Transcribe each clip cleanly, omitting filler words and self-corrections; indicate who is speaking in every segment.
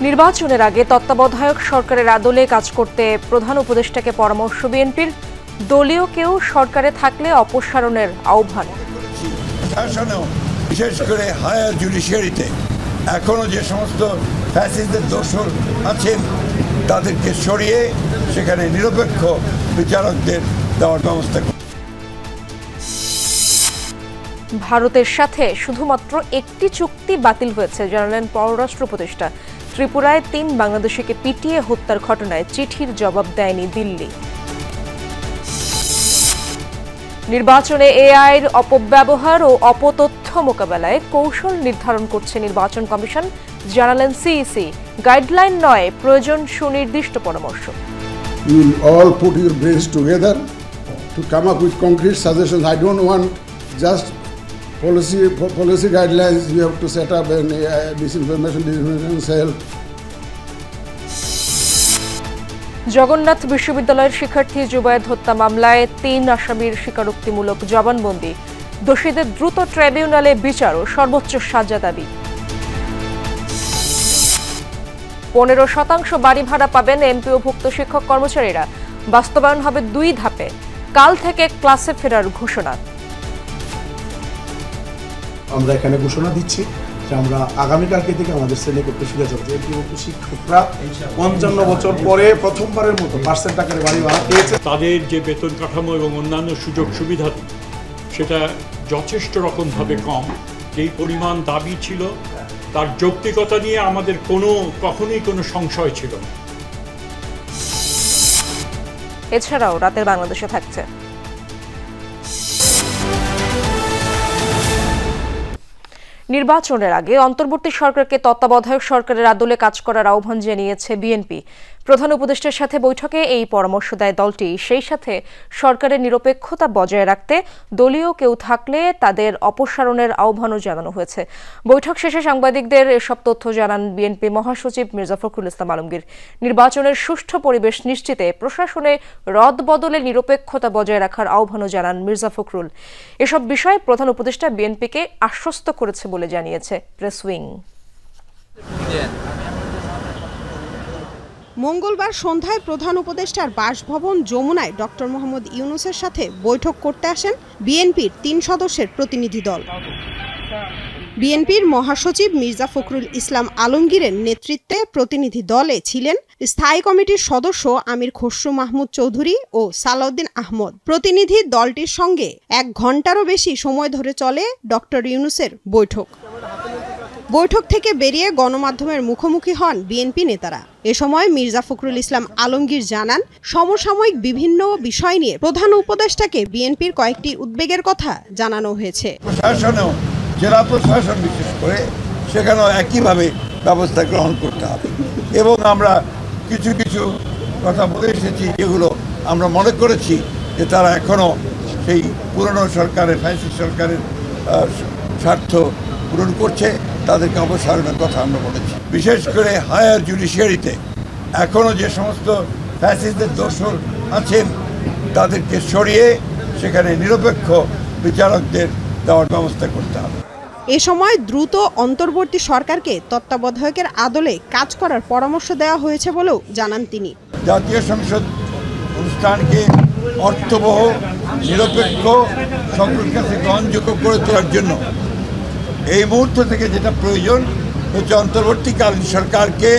Speaker 1: নির্বাচনের আগে তত্ত্বাবধায়ক সরকারের আদলে কাজ করতে প্রধান উপদেষ্টাকে পরামর্শ বিএনপির। দলীয় কেউ সরকারে থাকলে অপসারণের আহ্বান।
Speaker 2: বিশেষ করে হায়ার জুডিশিয়ারিতে এখনো যে সমস্ত ফ্যাসিস্টদের দোষর আছেন তাদেরকে সরিয়ে সেখানে নিরপেক্ষ বিচারকদের দেওয়ার ব্যবস্থা।
Speaker 1: ভারতের সাথে শুধুমাত্র একটি চুক্তি বাতিল হয়েছে জানালেন পররাষ্ট্র উপদেষ্টা। ত্রিপুরায় ৩ বাংলাদেশিকে পিটিয়ে হত্যার ঘটনায় চিঠির জবাব দেয়নি দিল্লি। নির্বাচনে এআইয়ের অপব্যবহার ও অপতথ্য মোকাবেলায় কৌশল নির্ধারণ করছে নির্বাচন কমিশন, জানালেন সিইসি। গাইডলাইন নয়, প্রয়োজন সুনির্দিষ্ট পরামর্শ।
Speaker 3: You will all put your brains together to come up with concrete suggestions. I don't want just policy guidelines. We have to set up an disinformation cell.
Speaker 1: Jagannath বিশ্ববিদ্যালয়ের শিক্ষার্থী জুবায়েদ হত্যা মামলায় 3 আসামির স্বীকারোক্তিমূলক জবানবন্দি। দোষীদের দ্রুত ট্রাইব্যুনালে বিচার ও সর্বোচ্চ সাজা দাবি। 15% বাড়ি ভাড়া পাবেন এমপিওভুক্ত শিক্ষক কর্মচারীরা। বাস্তবায়ন হবে 2 ধাপে। কাল থেকে ক্লাসে ফেরার ঘোষণা।
Speaker 4: আমরা এখানে ঘোষণা দিচ্ছি যে আমরা আগামীকালকে থেকে আমাদের শ্রেণীকক্ষ শিক্ষা চলছে। এমপিওভুক্ত শিক্ষকরা 55 বছর পরে প্রথমবারের মতো পার্সেন্ট আকারে বাড়ি ভাড়া পেয়েছে।
Speaker 5: তাদের যে বেতন কাঠামো এবং অন্যান্য সুযোগ সুবিধা সেটা যথেষ্ট রকমভাবে কম। যেই পরিমাণ দাবি ছিল তার যৌক্তিকতা নিয়ে আমাদের কখনোই কোনো সংশয় ছিল না।
Speaker 1: এছাড়াও রাতের বাংলাদেশে থাকছে নির্বাচনের আগে অন্তর্বর্তী সরকারকে তত্ত্বাবধায়ক সরকারের আদলে কাজ করার আহ্বান জানিয়েছে বিএনপি। প্রধান উপদেষ্টার সাথে বৈঠকে এই পরামর্শ দেয় দলটি। সেই সাথে সরকারের নিরপেক্ষতা বজায় রাখতে দলীয় কেউ থাকলে তাদের অপসারণের আহ্বানও জানানো হয়েছে। বৈঠক শেষে সাংবাদিকদের এসব তথ্য জানান বিএনপি মহাসচিব মির্জা ফখরুল ইসলাম আলমগীর। নির্বাচনের সুষ্ঠু পরিবেশ নিশ্চিতে প্রশাসনে রদবদলে নিরপেক্ষতা বজায় রাখার আহ্বানও জানান মির্জা ফখরুল। এসব বিষয়ে প্রধান উপদেষ্টা বিএনপিকে আশ্বস্ত করেছে বলে জানিয়েছে প্রেস উইং।
Speaker 6: মঙ্গলবার সন্ধ্যায় প্রধান উপদেষ্টার বাসভবন যমুনায় ডক্টর মোহাম্মদ ইউনূসের সাথে বৈঠক করতে আসেন বিএনপির 3 সদস্যের প্রতিনিধি দল। বিএনপির মহাসচিব মির্জা ফখরুল ইসলাম আলমগীরের নেতৃত্বে প্রতিনিধি দলে ছিলেন স্থায়ী কমিটির সদস্য আমির খসরু মাহমুদ চৌধুরী ও সালাউদ্দিন আহমদ। প্রতিনিধি দলটির সঙ্গে 1 ঘণ্টারও বেশি সময় ধরে চলে ডক্টর ইউনূসের বৈঠক। বৈঠক থেকে বেরিয়ে গণমাধ্যমের মুখোমুখি হন বিএনপি নেতারা। এ সময় মির্জা ফখরুল ইসলাম আলমগীর জানান, সমসাময়িক বিভিন্ন বিষয় নিয়ে প্রধান উপদেষ্টাকে বিএনপির কয়েকটি উদ্বেগের কথা জানানো হয়েছে।
Speaker 2: জেলা প্রশাসন বিশেষ করে সেখানেও একইভাবে ব্যবস্থা গ্রহণ করতে হবে এবং আমরা কিছু কিছু কথা বলে এসেছি যেগুলো আমরা মনে করেছি যে তারা এখনও সেই পুরনো সরকারের ফ্যাসিস্ট সরকারের স্বার্থ পূরণ করছে, তাদেরকে অপসারণের কথা আমরা বলেছি। বিশেষ করে হায়ার জুডিশিয়ারিতে এখনও যে সমস্ত ফ্যাসিস্টদের দোষর আছেন তাদেরকে সরিয়ে সেখানে নিরপেক্ষ বিচারকদের দেওয়ার ব্যবস্থা করতে হবে।
Speaker 6: এ সময় দ্রুত অন্তর্বর্তী সরকারকে তত্ত্বাবধায়কের আদলে কাজ করার পরামর্শ দেওয়া হয়েছে বলেও জানান তিনি।
Speaker 2: জাতীয় সংসদ অনুষ্ঠানকে অর্থবহ, নিরপেক্ষ, সকলের কাছে গ্রহণযোগ্য করে তোলার জন্য এই মুহূর্ত থেকে যেটা প্রয়োজন হচ্ছে অন্তর্বর্তীকালীন সরকারকে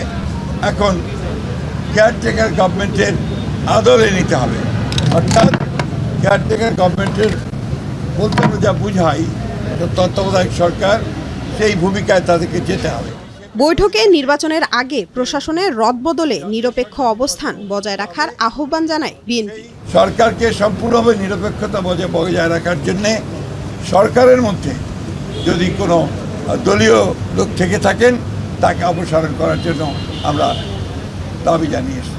Speaker 2: এখন কেয়ারটেকার গভর্নমেন্টের আদলে নিতে হবে। অর্থাৎ কেয়ারটেকার গভর্নমেন্টের বলতে আমরা যা বুঝাই তত্ত্বাবধায়ক সরকার, সেই ভূমিকায় তাদেরকে যেতে হবে।
Speaker 6: বৈঠকে নির্বাচনের আগে প্রশাসনের রদবদলে নিরপেক্ষ অবস্থান বজায় রাখার আহ্বান জানায় বিএনপি।
Speaker 2: সরকারকে সম্পূর্ণভাবে নিরপেক্ষতা বজায় রাখার জন্য সরকারের মধ্যে যদি কোনো দলীয় লোক থেকে থাকেন তাকে অপসারণ করার জন্য আমরা দাবি জানিয়েছি।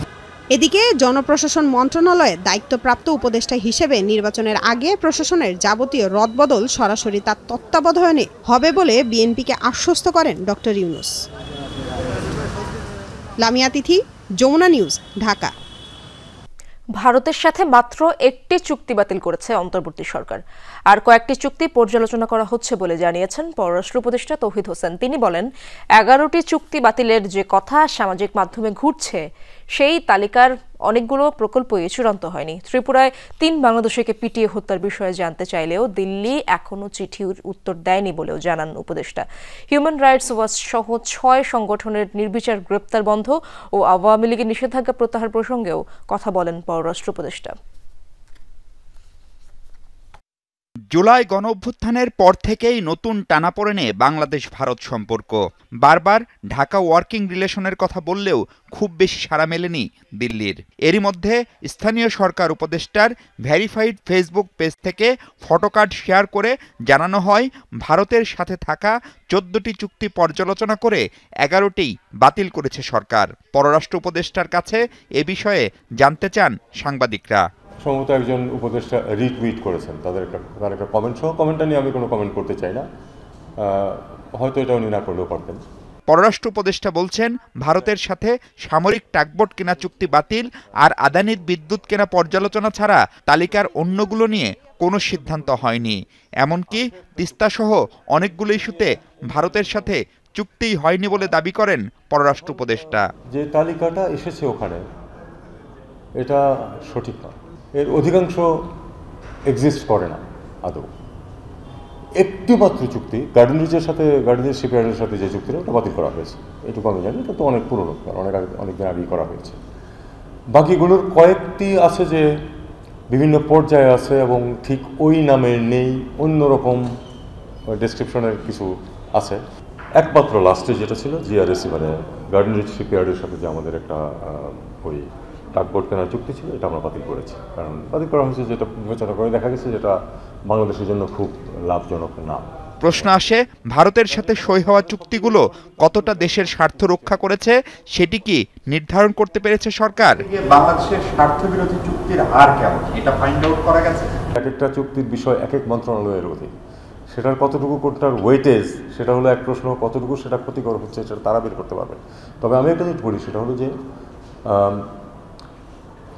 Speaker 6: এদিকে জনপ্রশাসন মন্ত্রণালয়ে দায়িত্বপ্রাপ্ত উপদেষ্টা হিসেবে নির্বাচনের আগে প্রশাসনের যাবতীয় রদবদল সরাসরি তার তত্ত্বাবধানে হবে বলে বিএনপিকে আশ্বস্ত করেন ডক্টর ইউনূস। লামিয়া তিথি, যমুনা নিউজ, ঢাকা।
Speaker 1: ভারতের সাথে মাত্র একটি চুক্তি বাতিল করেছে অন্তর্বর্তী সরকার, আর কয়েকটি চুক্তি পর্যালোচনা করা হচ্ছে বলে জানিয়েছেন পররাষ্ট্র উপদেষ্টা তৌহিদ হোসেন। তিনি বলেন, 11টি চুক্তি বাতিলের যে কথা সামাজিক মাধ্যমে ঘুরছে, সেই তালিকার অনেকগুলো প্রকল্পই চূড়ান্ত হয়নি। ত্রিপুরায় 3 বাংলাদেশিকে পিটিয়ে হত্যার বিষয়ে জানতে চাইলেও দিল্লি এখনো চিঠির উত্তর দেয়নি বলেও জানান উপদেষ্টা। হিউম্যান রাইটস ওয়াচ সহ 6 সংগঠনের নির্বিচার গ্রেপ্তার বন্ধ ও আওয়ামী লীগের নিষেধাজ্ঞা প্রত্যাহার প্রসঙ্গেও কথা বলেন পররাষ্ট্র উপদেষ্টা।
Speaker 7: জুলাই গণঅভ্যুত্থানের পর থেকেই নতুন টানাপোড়েনে বাংলাদেশ ভারত সম্পর্ক। বারবার ঢাকা ওয়ার্কিং রিলেশনের কথা বললেও খুব বেশি সাড়া মেলেনি দিল্লির। এরই মধ্যে স্থানীয় সরকার উপদেষ্টার ভেরিফাইড ফেসবুক পেজ থেকে ফটোকার্ড শেয়ার করে জানানো হয়, ভারতের সাথে থাকা 14টি চুক্তি পর্যালোচনা করে 11টি বাতিল করেছে সরকার। পররাষ্ট্র উপদেষ্টার কাছে এ বিষয়ে জানতে চান সাংবাদিকরা।
Speaker 8: সম্ভবত একজন উপদেষ্টা রিটুইট করেছেন তার একটা কমেন্ট সহ। কমেন্টটা নিয়ে আমি কোনো কমেন্ট করতে চাই না, হয়তো এটা উনি না করলেও পারতেন।
Speaker 7: পররাষ্ট্র উপদেষ্টা বলছেন, ভারতের সাথে সামরিক টাগবোট কেনা চুক্তি বাতিল আর আদানির বিদ্যুৎ কেনা পর্যালোচনা ছাড়া তালিকার অন্যগুলো নিয়ে কোনো সিদ্ধান্ত হয়নি। এমনকি তিস্তাসহ অনেকগুলো ইস্যুতে ভারতের সাথে চুক্তিই হয়নি বলে দাবি করেন পররাষ্ট্র উপদেষ্টা।
Speaker 8: যে তালিকাটা এসেছে ওখানে, এটা সঠিক না। এর অধিকাংশ এক্সিস্ট করে না আদৌ। একটি মাত্র চুক্তি গার্ডেন রিচের সাথে, গার্ডেন রিচ শিপইয়ার্ডের সাথে যে চুক্তিটা, ওটা বাতিল করা হয়েছে, এটুকু আমি জানি। এটা তো অনেক পুরনো, অনেকদিন আগেই করা হয়েছে। বাকিগুলোর কয়েকটি আছে যে বিভিন্ন পর্যায়ে আছে এবং ঠিক ওই নামের নেই, অন্যরকম ডেসক্রিপশনের কিছু আছে। একমাত্র লাস্টে যেটা ছিল জিআরএসি, মানে গার্ডেন রিচ শিপইয়ার্ডের সাথে যে আমাদের একটা ওই টাগবোট কেনার চুক্তি ছিল, এটা আমরা বাতিল করেছি। কারণ বাতিল করা হয়েছে যেটা বিবেচনা করে দেখা গেছে যেটা বাংলাদেশের জন্য খুব লাভজনক না।
Speaker 7: প্রশ্ন আসে, ভারতের সাথে সই হওয়া চুক্তিগুলো কতটা দেশের স্বার্থ রক্ষা করেছে সেটি কি নির্ধারণ করতে পেরেছে সরকার?
Speaker 9: বাংলাদেশের স্বার্থ বিরোধী চুক্তির হার কেমন, এটা ফাইন্ড আউট করা গেছে?
Speaker 8: এক একটা চুক্তির বিষয় এক এক মন্ত্রণালয়ের অধীন, সেটার কতটুকু কোনটার ওয়েটেজ সেটা হলো এক প্রশ্ন, কতটুকু সেটা ক্ষতিকর হচ্ছে সেটা তারা বের করতে পারবে। তবে আমি একটা জিনিস বলি, সেটা হলো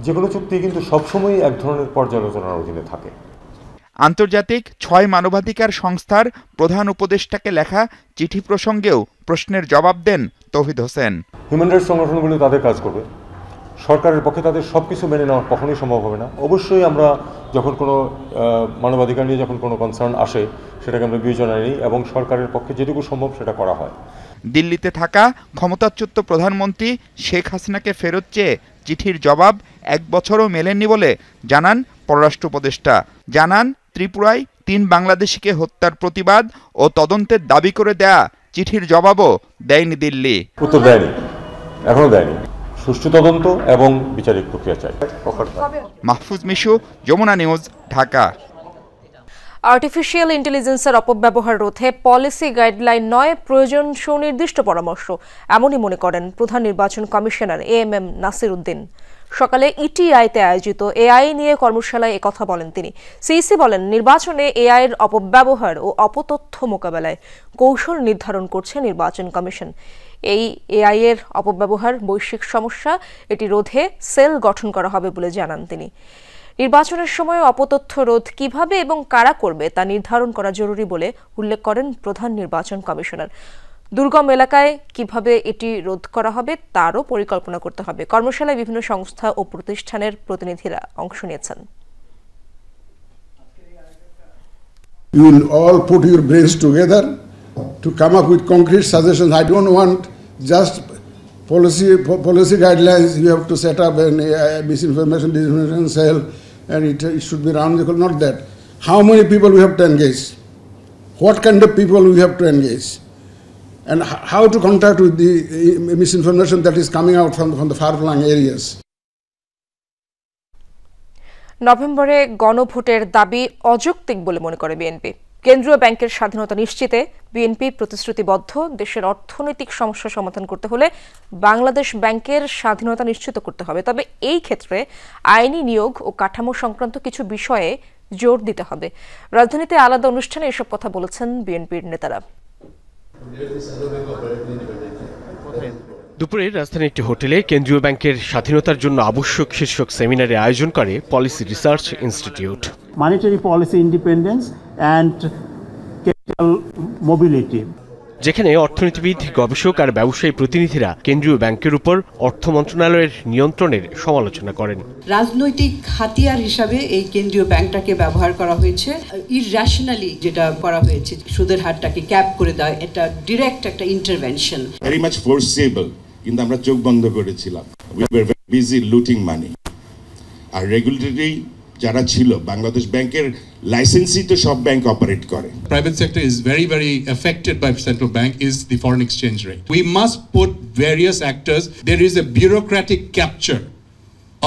Speaker 8: যে কোনো চুক্তি কিন্তু সবসময় এক ধরনের পর্যালোচনার অধীনে থাকে।
Speaker 7: আন্তর্জাতিক 6 মানবাধিকার সংস্থার প্রধান উপদেষ্টাকে লেখা চিঠি প্রসঙ্গেও প্রশ্নের জবাব দেন তৌহিদ হোসেন।
Speaker 8: হিউম্যান রাইটস সংগঠনগুলো তাদের কাজ করবে, সরকারের পক্ষে তাদের সব কিছু মেনে নেওয়া কখনোই সম্ভব হবে না। অবশ্যই আমরা যখন কোনো মানবাধিকার নিয়ে যখন কোনো কনসার্ন আসে, সেটাকে আমরা বিবেচনায় নিই এবং সরকারের পক্ষে যেটুকু সম্ভব সেটা করা হয়।
Speaker 7: দিল্লিতে থাকা ক্ষমতাচ্যুত প্রধানমন্ত্রী শেখ হাসিনাকে ফেরত চেয়ে চিঠির জবাব 1 বছরও মেলেননি বলে জানান পররাষ্ট্র উপদেষ্টা। জানান, ত্রিপুরায় 3 বাংলাদেশিকে হত্যার প্রতিবাদ ও তদন্তের দাবি করে দেয়া চিঠির জবাবও দেয়নি দিল্লি।
Speaker 8: উত্তর দেয়নি, এখনো দেয়নি। সুষ্ঠু তদন্ত এবং বিচারিক প্রক্রিয়া চাই।
Speaker 7: মাহফুজ মিশু, যমুনা নিউজ, ঢাকা।
Speaker 1: আর্টিফিশিয়াল ইন্টেলিজেন্সের অপব্যবহার রোধে পলিসি গাইডলাইন নয়, প্রয়োজন সুনির্দিষ্ট পরামর্শ, এমনই মনে করেন প্রধান নির্বাচন কমিশনার AMM নাসির উদ্দিন। সকালে ইটিআইতে আয়োজিত এআই নিয়ে কর্মশালায় একথা বলেন তিনি। সিইসি বলেন, নির্বাচনে এআই এর অপব্যবহার ও অপতথ্য মোকাবেলায় কৌশল নির্ধারণ করছে নির্বাচন কমিশন। এই এআই এর অপব্যবহার বৈশ্বিক সমস্যা, এটি রোধে সেল গঠন করা হবে বলে জানান তিনি। নির্বাচনের সময় অপতথ্য রোধ কিভাবে এবং কারা করবে তা নির্ধারণ করা জরুরি বলে উল্লেখ করেন প্রধান নির্বাচন কমিশনার। দুর্গম এলাকায় কিভাবে এটি রোধ করা হবে তারও পরিকল্পনা করতে হবে। কর্মশালায় বিভিন্ন সংস্থা ও প্রতিষ্ঠানের প্রতিনিধিরা অংশ নিয়েছেন।
Speaker 3: You will all put your brains together to come up with concrete suggestions. I don't want just policy guidelines. You have to set up a misinformation, disinformation cell, and it should be round the clock. Not that. How many people we have to engage? What kind of people we have to engage? And how to contact with the misinformation that is coming out from the far-flung areas.
Speaker 1: নভেম্বরে গণভোটের দাবি অযৌক্তিক বলে মনে করে BNP. কেন্দ্রীয় ব্যাংকের স্বাধীনতা নিশ্চিতে বিএনপি প্রতিশ্রুতিবদ্ধ। দেশের অর্থনৈতিক সমস্যা সমাধান করতে হলে বাংলাদেশ ব্যাংকের স্বাধীনতা নিশ্চিত করতে হবে। তবে এই ক্ষেত্রে আইনি নিয়োগ ও কাঠামো সংক্রান্ত কিছু বিষয়ে জোর দিতে হবে। রাজধানীতে আলাদা অনুষ্ঠানে এসব কথা বলেছেন বিএনপির নেতারা।
Speaker 10: দুপুরে রাজধানীর একটি হোটেলে কেন্দ্রীয় ব্যাংকের স্বাধীনতার জন্য আবশ্যক শীর্ষক সেমিনারের আয়োজন করে policy research institute.
Speaker 11: Monetary policy independence and capital mobility,
Speaker 10: যেখানে অর্থনীতিবিদ, গবেষক আর ব্যবসায়ী প্রতিনিধিরা কেন্দ্রীয় ব্যাংকের উপর অর্থ মন্ত্রণালয়ের নিয়ন্ত্রণের সমালোচনা করেন।
Speaker 12: রাজনৈতিক হাতিয়ার হিসাবে এই কেন্দ্রীয় ব্যাংকটাকে ব্যবহার করা হয়েছে, ইররেশনালি যেটা করা হয়েছে, সুদের হারটাকে ক্যাপ করে দেওয়া, এটা ডিরেক্ট একটা ইন্টারভেনশন।
Speaker 13: ভেরি মাচ ফোর্সেবল, কিন্তু আমরা চোখ বন্ধ করেছিলাম। We were very busy looting money. আর রেগুলেটরি যারা ছিল, বাংলাদেশ ব্যাংকের লাইসেন্সই তো সব ব্যাংক অপারেট করে।
Speaker 14: Private sector is very affected by central bank is the foreign exchange rate. We must put various actors. There is a bureaucratic capture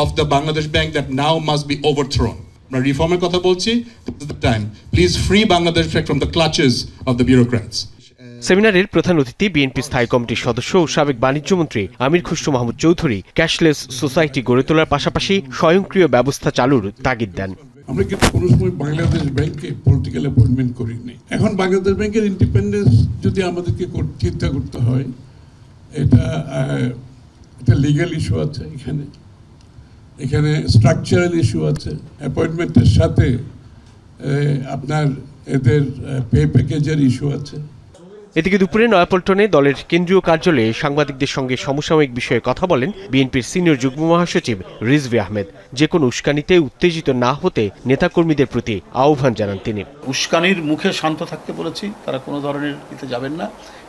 Speaker 14: of the Bangladesh bank that now must be overthrown. আমরা রিফর্মের কথা বলছি, this is the time. Please free Bangladesh bank from the clutches of the bureaucrats.
Speaker 10: সেমিনারের প্রধান অতিথি BNP স্থায়ী কমিটির সদস্য ও সাবেক বাণিজ্যমন্ত্রী আমির খুসরো মাহমুদ চৌধুরী ক্যাশলেস সোসাইটি গড়ে তোলার পাশাপাশি স্বয়ংক্রিয় ব্যবস্থা চালুর তাগিদ দেন।
Speaker 15: আমরা কিন্তু কোনো সময় বাংলাদেশ ব্যাংকে পলিটিক্যাল অ্যাপয়েন্টমেন্ট করিনি। এখন বাংলাদেশ ব্যাংকের ইন্ডিপেন্ডেন্স যদি আমাদেরকে চিন্তা করতে হয়, এটা লিগ্যাল ইস্যু আছে, এখানে স্ট্রাকচারাল ইস্যু আছে, অ্যাপয়েন্টমেন্টের সাথে আপনার এদের পে প্যাকেজের ইস্যু আছে।
Speaker 10: এদিকে দুপুরে নয়াপল্টনে দলের কেন্দ্রীয় কার্যালয়ে সাংবাদিকদের সঙ্গে সমসাময়িক বিষয়ে কথা বলেন বিএনপির সিনিয়র যুগ্ম মহাসচিব রিজভী আহমেদ। যে কোনো উস্কানিতে উত্তেজিত না হতে নেতাকর্মীদের প্রতি আহ্বান জানান তিনি।
Speaker 16: উস্কানির মুখে শান্ত থাকতে বলেছি, তারা কোনো ধরনের ইতে যাবেন না,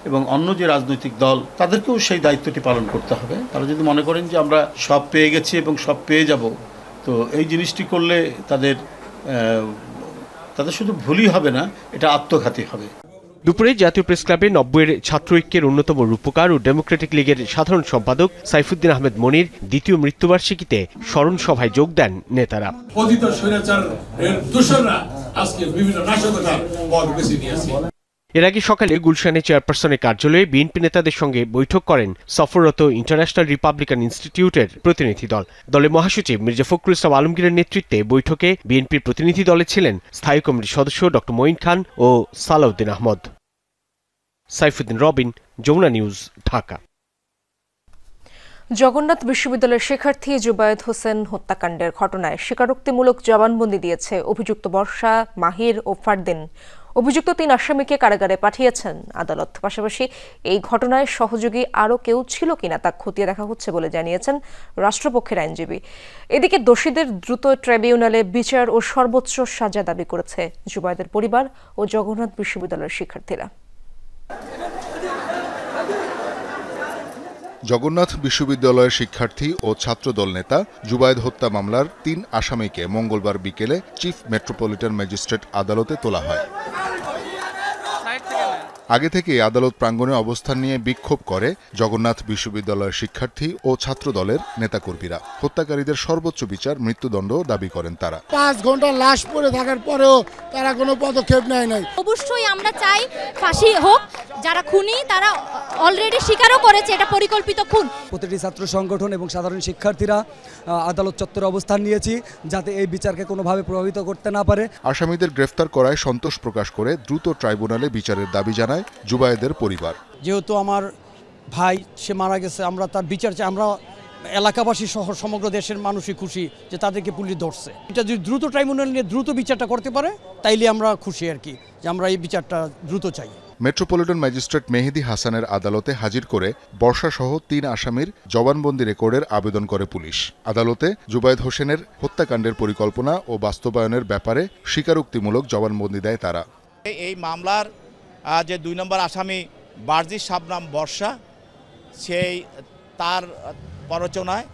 Speaker 16: এবং অন্য যে রাজনৈতিক দল তাদেরকেও সেই দায়িত্বটি পালন করতে হবে। তারা যদি মনে করেন যে আমরা সব পেয়ে গেছি এবং সব পেয়ে যাব, তো এই জিনিসটি করলে তাদের শুধু ভুলই হবে না, এটা আত্মঘাতী হবে।
Speaker 10: দুপুরে জাতীয় প্রেস ক্লাবে 90-এর ছাত্র ঐক্যের অন্যতম রূপকার ও ডেমোক্রেটিক লীগের সাধারণ সম্পাদক সাইফুদ্দিন আহমেদ মনির দ্বিতীয় মৃত্যুবার্ষিকীতে স্মরণ সভায় যোগ দেন নেতারা। এর আগে সকালে গুলশানে চেয়ারপারসনের কার্যালয়ে বিএনপি নেতাদের সঙ্গে বৈঠক করেন সফররত ইন্টারন্যাশনাল রিপাবলিকান ইনস্টিটিউটের প্রতিনিধি দল। দলের মহাসচিব মির্জা ফখরুল ইসলাম আলমগীরের নেতৃত্বে বৈঠকে বিএনপির প্রতিনিধি দলে ছিলেন স্থায়ী কমিটির সদস্য ডক্টর মঈন খান ও সালাউদ্দিন আহমদ। সাইফুদ্দিন রবিন, যমুনা নিউজ, ঢাকা।
Speaker 1: জগন্নাথ বিশ্ববিদ্যালয়ের শিক্ষার্থী জুবায়েদ হোসেন হত্যাকাণ্ডের ঘটনায় স্বীকারোক্তিমূলক জবানবন্দি দিয়েছে অভিযুক্ত বর্ষা, মাহির ও ফারদিন। অভিযুক্ত 3 আসামিকে কারাগারে পাঠিয়েছেন আদালত। পাশাপাশি এই ঘটনায় সহযোগী আরও কেউ ছিল কিনা তা খতিয়ে দেখা হচ্ছে বলে জানিয়েছেন রাষ্ট্রপক্ষের আইনজীবী। এদিকে দোষীদের দ্রুত ট্রাইব্যুনালে বিচার ও সর্বোচ্চ সাজা দাবি করেছে জুবায়েদের পরিবার ও জগন্নাথ বিশ্ববিদ্যালয়ের শিক্ষার্থীরা।
Speaker 17: জগন্নাথ বিশ্ববিদ্যালয়ের শিক্ষার্থী ও ছাত্রদল নেতা জুবায়েদ হত্যা মামলার 3 আসামিকে মঙ্গলবার বিকেলে চিফ মেট্রোপলিটন ম্যাজিস্ট্রেট আদালতে তোলা হয়। আগে থেকে আদালত প্রাঙ্গণে অবস্থান নিয়ে বিক্ষোভ করে জগন্নাথ বিশ্ববিদ্যালয়ের শিক্ষার্থী ও ছাত্রদলের নেতাকর্মীরা। হত্যাকারীদের সর্বোচ্চ বিচার, মৃত্যুদণ্ড দাবি করেন তারা।
Speaker 18: 5 ঘন্টা লাশ পড়ে থাকার পরেও তারা কোনো পদক্ষেপ নেয় নাই।
Speaker 19: অবশ্যই আমরা চাই ফাঁসি হোক। যারা খুনি তারা অলরেডি স্বীকারও করেছে এটা পরিকল্পিত খুন।
Speaker 20: প্রতিটি ছাত্র সংগঠন এবং সাধারণ শিক্ষার্থীরা আদালত চত্বরে অবস্থান নিয়েছি যাতে এই বিচারকে কোনোভাবে প্রভাবিত করতে না পারে।
Speaker 17: আসামিদের গ্রেফতার করায় সন্তোষ প্রকাশ করে দ্রুত ট্রাইব্যুনালে বিচারের দাবি জানায় জুবায়েদের পরিবার।
Speaker 20: যেহেতু আমার ভাই সে মারা গেছে, আমরা তার বিচার চাই। আমরা এলাকাবাসী সহ সমগ্র দেশের মানুষই খুশি যে তাদেরকে পুলিশ ধরছে। এটা যদি দ্রুত ট্রাইব্যুনাল নিয়ে দ্রুত বিচারটা করতে পারে তাইলে আমরা খুশি আর কি, যে আমরা এই বিচারটা দ্রুত চাই।
Speaker 17: মেট্রোপলিটন ম্যাজিস্ট্রেট মেহেদী হাসানের আদালতে হাজির করে বর্ষাসহ 3 আসামির জবানবন্দি রেকর্ডের আবেদন করে পুলিশ। আদালতে জুবায়েদ হোসেনের হত্যাকাণ্ডের পরিকল্পনা ও বাস্তবায়নের ব্যাপারে স্বীকারোক্তিমূলক জবানবন্দি দেয় তারা।
Speaker 21: এই মামলার যে 2 নম্বর আসামি বারজিস শাবনাম বর্ষা, সেই তার প্ররোচনায়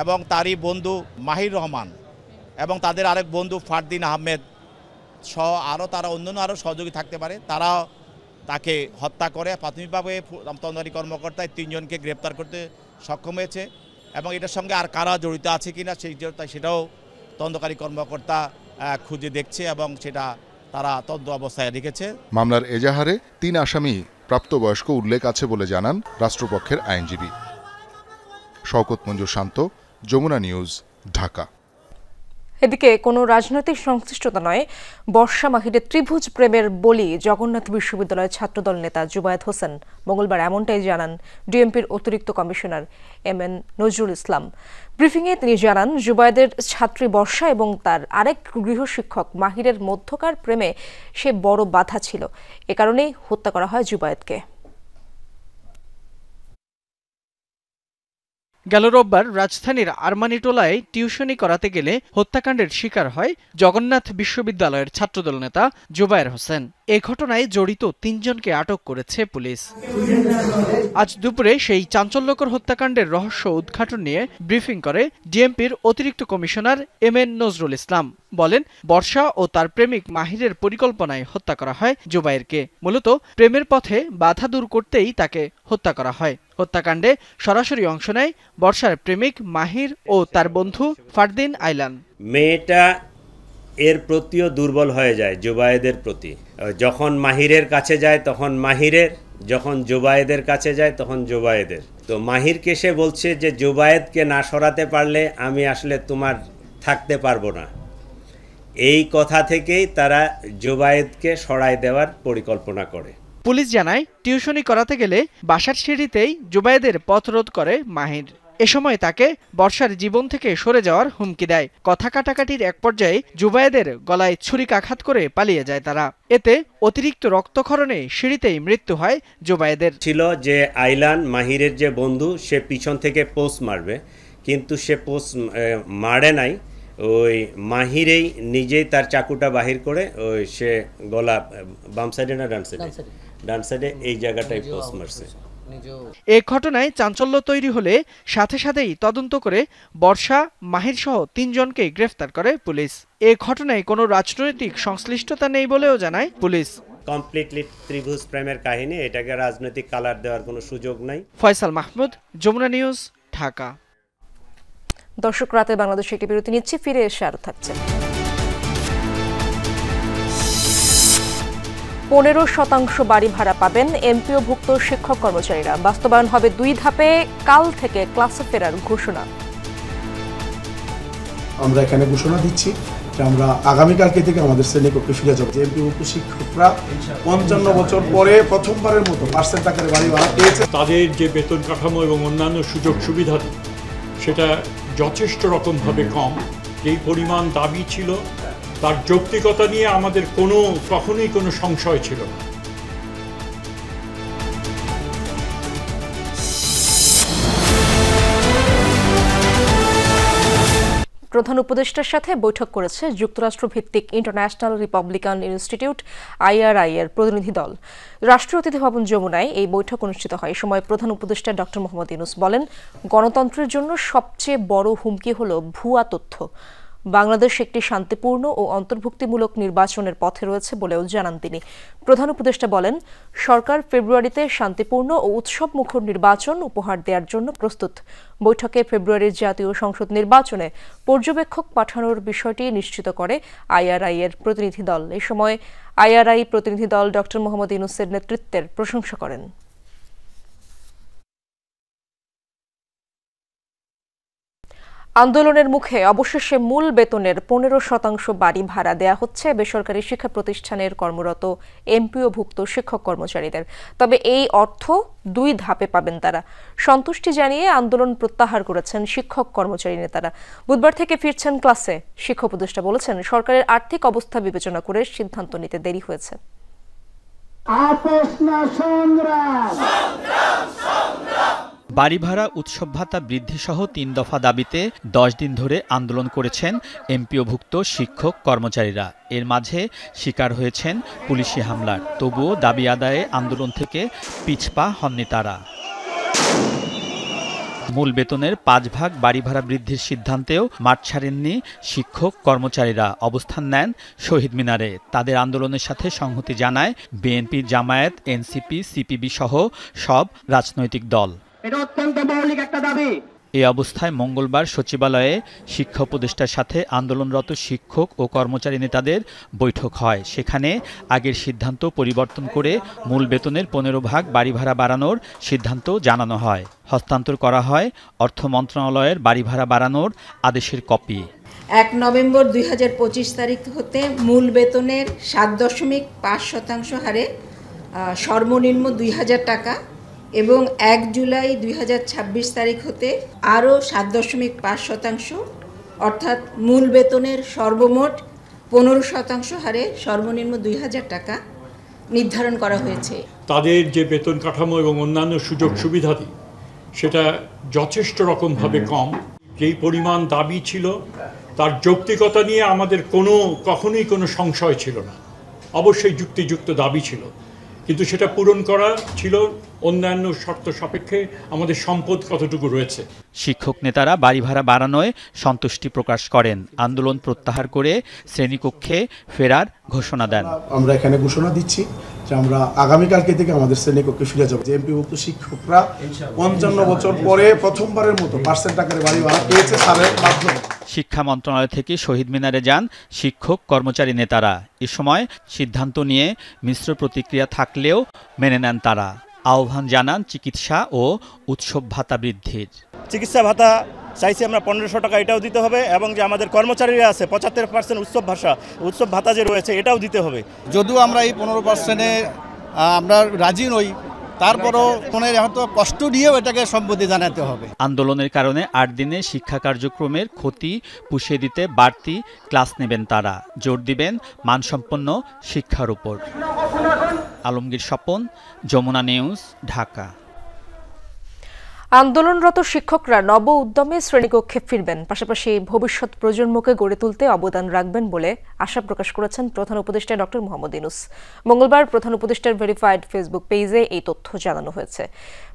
Speaker 21: এবং তারই বন্ধু মাহির রহমান এবং তাদের আরেক বন্ধু ফারদিন আহমেদ সহ তারা অন্যান্য আরও সহযোগী থাকতে পারে, তারাও তাকে হত্যা করে। প্রাথমিকভাবে তদন্তকারী কর্মকর্তা 3 জনকে গ্রেপ্তার করতে সক্ষম হয়েছে এবং এটার সঙ্গে আর কারা জড়িত আছে কিনা সেটাও তদন্তকারী কর্মকর্তা খুঁজে দেখছে এবং সেটা তারা তদন্ত অবস্থায় রেখেছে।
Speaker 17: মামলার এজাহারে 3 আসামি প্রাপ্তবয়স্ক উল্লেখ আছে বলে জানান রাষ্ট্রপক্ষের আইনজীবী। শওকত মঞ্জুর শান্ত, যমুনা নিউজ, ঢাকা।
Speaker 1: এদিকে কোনো রাজনৈতিক সংশ্লিষ্টতা নয়, বর্ষা মাহিরের ত্রিভুজ প্রেমের বলি জগন্নাথ বিশ্ববিদ্যালয়ের ছাত্রদল নেতা জুবায়েদ হোসেন মঙ্গলবার এমনটাই জানান ডিএমপির অতিরিক্ত কমিশনার এম.এন. নজরুল ইসলাম। ব্রিফিংয়ে তিনি জানান, জুবায়েদের ছাত্রী বর্ষা এবং তার আরেক গৃহশিক্ষক মাহিরের মধ্যকার প্রেমে সে বড় বাধা ছিল। এ কারণেই হত্যা করা হয় জুবায়েদকে।
Speaker 4: গেল রোববার রাজধানীর আরমানিটোলায় টিউশনি করাতে গেলে হত্যাকাণ্ডের শিকার হয় জগন্নাথ বিশ্ববিদ্যালয়ের ছাত্রদল নেতা জুবায়ের হোসেন। এ ঘটনায় জড়িত ৩ জনকে আটক করেছে পুলিশ। আজ দুপুরে সেই চাঞ্চল্যকর হত্যাকাণ্ডের রহস্য উদ্ঘাটন নিয়ে ব্রিফিং করে ডিএমপির অতিরিক্ত কমিশনার এম.এন. নজরুল ইসলাম। বলেন, বর্ষা ও তার প্রেমিক মাহিরের পরিকল্পনায় হত্যা করা হয় জুবায়েরকে। মূলত প্রেমের পথে বাধা দূর করতেই তাকে হত্যা করা হয়। হত্যাকাণ্ডে সরাসরি অংশ নেয় বর্ষার প্রেমিক মাহির ও তার বন্ধু ফারদিন আইলান।
Speaker 22: মেয়েটা এর প্রতিও দুর্বল হয়ে যায় জুবায়েদের প্রতি। যখন মাহিরের কাছে যায় তখন মাহিরের, যখন জুবায়েদের কাছে যায় তখন জুবায়েদের। তো মাহিরকে সে বলছে যে জুবায়েদকে না সরাতে পারলে আমি আসলে তোমার থাকতে পারবো না। এই কথা থেকেই তারা জুবায়েদকে সরাই দেওয়ার পরিকল্পনা করে।
Speaker 4: পুলিশ জানায়, টিউশনি করাতে গেলে বাসার সিঁড়িতেই জুবায়েদের পথরোধ করে মাহির। এ সময় তাকে বর্ষার জীবন থেকে সরে যাওয়ার হুমকি দেয়। কথা কাটাকাটির এক পর্যায়ে জুবায়েদের গলায় ছুরিকাঘাত করে পালিয়ে যায় তারা। এতে অতিরিক্ত রক্তক্ষরণে সিঁড়িতেই মৃত্যু হয় জুবায়েদের।
Speaker 22: ছিল যে আইলান মাহিরের যে বন্ধু, সে পিছন থেকে পোস্ট মারবে, কিন্তু সে পোস্ট মারে নাই। ওই মাহিরেই নিজেই তার চাকুটা বাহির করে ওই সে গলা বাম সাইডে না ডান সাইডে, ডান সাইডে এই জায়গাটাই পোস্ট মারছে।
Speaker 4: এ ঘটনায় চাঞ্চল্য তৈরি হলে সাথে সাথেই তদন্ত করে বর্ষা, মাহির সহ ৩ জনকে গ্রেফতার করে পুলিশ। এ ঘটনায় কোনো রাজনৈতিক সংশ্লিষ্টতা নেই বলেও জানায় পুলিশ।
Speaker 22: কমপ্লিটলি ত্রিভুজ প্রেমের কাহিনী, এটাকে রাজনৈতিক কালার দেওয়ার কোনো সুযোগ নাই।
Speaker 4: ফয়সাল মাহমুদ, যমুনা নিউজ, ঢাকা।
Speaker 1: দর্শক, রাতে বাংলাদেশে একটি বিরতি নিচ্ছি, ফিরে এসে আরো থাকছে। 15% বাড়ি ভাড়া পাবেন এমপিওভুক্ত শিক্ষক কর্মচারীরা। বাস্তবায়ন হবে 2 ধাপে। কাল থেকে ক্লাসে ফেরার ঘোষণা।
Speaker 23: আমরা এখানে ঘোষণা দিচ্ছি যে আমরা আগামীকালকে থেকে আমাদের শ্রেণীকক্ষে ফিরে যাব। যে এমপিওভুক্ত শিক্ষকরা 55 বছর পরে প্রথমবারের মতো পার্সেন্ট আকারে বাড়ি ভাড়া পেয়েছে।
Speaker 5: তাদের যে বেতন কাঠামো এবং অন্যান্য সুযোগ সুবিধা সেটা যথেষ্ট রকমভাবে কম। যেই পরিমাণ দাবি ছিল তার যৌক্তিকতা নিয়ে আমাদের কখনোই কোনো সংশয় ছিল না।
Speaker 1: প্রধান উপদেষ্টার সাথে বৈঠক করেছে যুক্তরাষ্ট্র ভিত্তিক ইন্টারন্যাশনাল রিপাবলিকান ইনস্টিটিউট IRI এর প্রতিনিধি দল। রাষ্ট্রীয় অতিথি ভবন যমুনায় এই বৈঠক অনুষ্ঠিত হয়। এই সময় প্রধান উপদেষ্টা ডক্টর মোহাম্মদ ইউনূস বলেন, গণতন্ত্রের জন্য সবচেয়ে বড় হুমকি হলো ভুয়া তথ্য। বাংলাদেশ একটি শান্তিপূর্ণ ও অন্তর্ভুক্তিমূলক নির্বাচনের পথে রয়েছে বলেও জানান তিনি। প্রধান উপদেষ্টা বলেন, সরকার ফেব্রুয়ারিতে শান্তিপূর্ণ ও উৎসবমুখর নির্বাচন উপহার দেওয়ার জন্য প্রস্তুত। বৈঠকে ফেব্রুয়ারির জাতীয় সংসদ নির্বাচনে পর্যবেক্ষক পাঠানোর বিষয়টি নিশ্চিত করে IRI এর প্রতিনিধি দল। এই সময় IRI প্রতিনিধি দল ডক্টর মোহাম্মদ ইউনূসের নেতৃত্বের প্রশংসা করেন। আন্দোলনের মুখে অবশেষে মূল বেতনের 15% বাড়ি ভাড়া দেয়া হচ্ছে বেসরকারি শিক্ষা প্রতিষ্ঠানের কর্মরত এমপিওভুক্ত শিক্ষক কর্মচারীদের। তবে এই অর্থ 2 ধাপে পাবেন তারা। সন্তুষ্টি জানিয়ে আন্দোলন প্রত্যাহার করেছেন শিক্ষক কর্মচারী নেতারা। বুধবার থেকে ফিরছেন ক্লাসে। শিক্ষা উপদেষ্টা বলেছেন, সরকারের আর্থিক অবস্থা বিবেচনা করে সিদ্ধান্ত নিতে দেরি হয়েছে।
Speaker 24: বাড়ি ভাড়া, উৎসব ভাতা বৃদ্ধি সহ 3 দফা দাবিতে 10 দিন ধরে আন্দোলন করেছেন এমপিওভুক্ত শিক্ষক কর্মচারীরা। এর মাঝে শিকার হয়েছেন পুলিশি হামলার। তবুও দাবি আদায়ে আন্দোলন থেকে পিছপা হননি তারা। মূল বেতনের 5 ভাগ বাড়ি ভাড়া বৃদ্ধির সিদ্ধান্তেও মাঠ ছাড়েননি শিক্ষক কর্মচারীরা। অবস্থান নেন শহীদ মিনারে। তাদের আন্দোলনের সাথে সংহতি জানায় বিএনপি, জামায়াত, এনসিপি, সিপিবি সহ সব রাজনৈতিক দল।
Speaker 25: এটা অত্যন্ত মৌলিক একটা দাবি।
Speaker 24: এই অবস্থায় মঙ্গলবার সচিবালয়ে শিক্ষা উপদেষ্টার সাথে আন্দোলনরত শিক্ষক ও কর্মচারী নেতাদের বৈঠক হয়। সেখানে আগের সিদ্ধান্ত পরিবর্তন করে মূল বেতনের 15 ভাগ বাড়ি ভাড়া বাড়ানোর সিদ্ধান্ত জানানো হয়। হস্তান্তর করা হয় অর্থ মন্ত্রণালয়ের বাড়ি ভাড়া বাড়ানোর আদেশের কপি।
Speaker 2: 1 নভেম্বর 2025 তারিখ হতে মূল বেতনের 7.5% হারে সর্বনিম্ন 2000 টাকা এবং 1 জুলাই 2026 তারিখ হতে আরও 7.5% অর্থাৎ মূল বেতনের সর্বমোট 15% হারে সর্বনিম্ন 2000 টাকা নির্ধারণ করা হয়েছে।
Speaker 5: তাদের যে বেতন কাঠামো এবং অন্যান্য সুযোগ সুবিধাদি সেটা যথেষ্ট রকমভাবে কম। যেই পরিমাণ দাবি ছিল তার যৌক্তিকতা নিয়ে আমাদের কখনোই কোনো সংশয় ছিল না। অবশ্যই যুক্তিযুক্ত দাবি ছিল, কিন্তু সেটা পূরণ করা ছিল অন্যান্য শর্ত সাপেক্ষে আমাদের সম্পদ কতটুকু রয়েছে।
Speaker 24: শিক্ষক নেতারা বাড়ি ভাড়া বাড়ানোয় সন্তুষ্টি প্রকাশ করেন। আন্দোলন প্রত্যাহার করে শ্রেণীকক্ষে ফেরার ঘোষণা দেন।
Speaker 23: আমরা এখানে ঘোষণা দিচ্ছি যে আমরা আগামীকালকে থেকে আমাদের শ্রেণীকক্ষে ফিরে যাব। যে এমপিভুক্ত শিক্ষকরা 55 বছর পরে প্রথমবারের মতো পার্সেন্ট আকারে বাড়ি ভাড়া পেয়েছে স্যারের মাধ্যমে।
Speaker 24: শিক্ষা মন্ত্রণালয় থেকে শহীদ মিনারে যান শিক্ষক কর্মচারী নেতারা। এ সময় সিদ্ধান্ত নিয়ে মিশ্র প্রতিক্রিয়া থাকলেও মেনে নেন তারা। আহ্বান জানান চিকিৎসা ও উৎসব ভাতা বৃদ্ধির।
Speaker 6: চিকিৎসা ভাতা চাইছি আমরা 1500 টাকা, এটাও দিতে হবে, এবং যে আমাদের কর্মচারীরা আছে 75% উৎসব ভাতা যে রয়েছে এটাও দিতে হবে।
Speaker 8: যদিও আমরা এই 15%-এ আমরা রাজি নই, তারপরও মনের হয়তো কষ্ট নিয়েও এটাকে সম্মতি জানাতে হবে।
Speaker 24: আন্দোলনের কারণে 8 দিনে শিক্ষা কার্যক্রমের ক্ষতি পুষিয়ে দিতে বাড়তি ক্লাস নেবেন তারা। জোর দিবেন মানসম্পন্ন শিক্ষার উপর। আলমগীর স্বপন, যমুনা নিউজ, ঢাকা।
Speaker 1: আন্দোলনরত শিক্ষকরা নব উদ্যমে শ্রেণীকক্ষে ফিরবেন, পাশাপাশি ভবিষ্যৎ প্রজন্মকে গড়ে তুলতে অবদান রাখবেন বলে আশা প্রকাশ করেছেন প্রধান উপদেষ্টা ডক্টর মোহাম্মদ ইউনূস। মঙ্গলবার প্রধান উপদেষ্টার ভেরিফাইড ফেসবুক পেজে এই তথ্য জানানো হয়েছে।